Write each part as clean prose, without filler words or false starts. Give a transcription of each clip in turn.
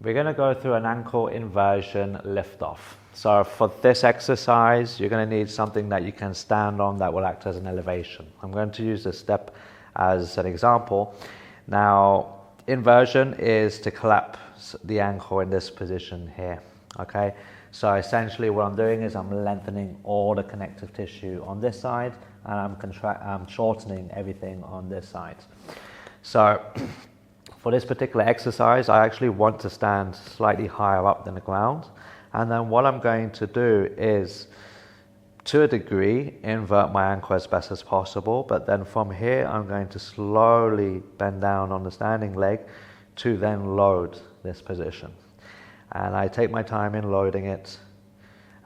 We're going to go through an ankle inversion lift-off. So for this exercise, you're going to need something that you can stand on that will act as an elevation. I'm going to use this step as an example. Now, inversion is to collapse the ankle in this position here, okay? So essentially what I'm doing is I'm lengthening all the connective tissue on this side, and I'm shortening everything on this side. So for this particular exercise, I actually want to stand slightly higher up than the ground. And then what I'm going to do is, to a degree, invert my ankle as best as possible. But then from here, I'm going to slowly bend down on the standing leg to then load this position. And I take my time in loading it.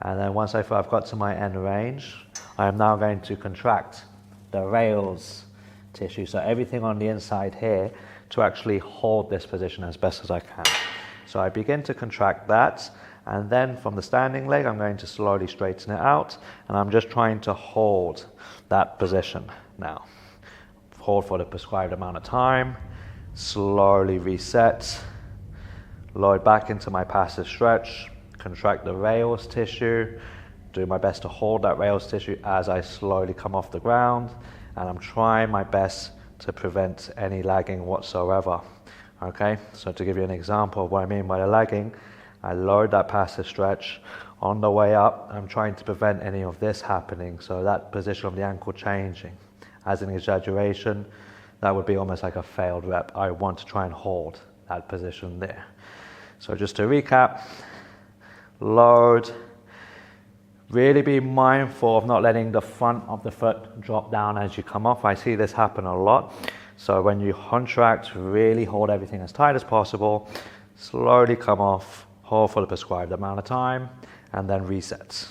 And then once I've got to my end range, I am now going to contract the rails tissue. So everything on the inside here to actually hold this position as best as I can. So I begin to contract that. And then from the standing leg, I'm going to slowly straighten it out. And I'm just trying to hold that position now. Hold for the prescribed amount of time. Slowly reset. Load back into my passive stretch. Contract the rails tissue. Do my best to hold that rails tissue as I slowly come off the ground. And I'm trying my best to prevent any lagging whatsoever. Okay, so to give you an example of what I mean by the lagging, I load that passive stretch. On the way up, I'm trying to prevent any of this happening, so that position of the ankle changing. As an exaggeration, that would be almost like a failed rep. I want to try and hold that position there. So just to recap, load. Really be mindful of not letting the front of the foot drop down as you come off. I see this happen a lot. So when you contract, really hold everything as tight as possible. Slowly come off, hold for the prescribed amount of time, and then reset.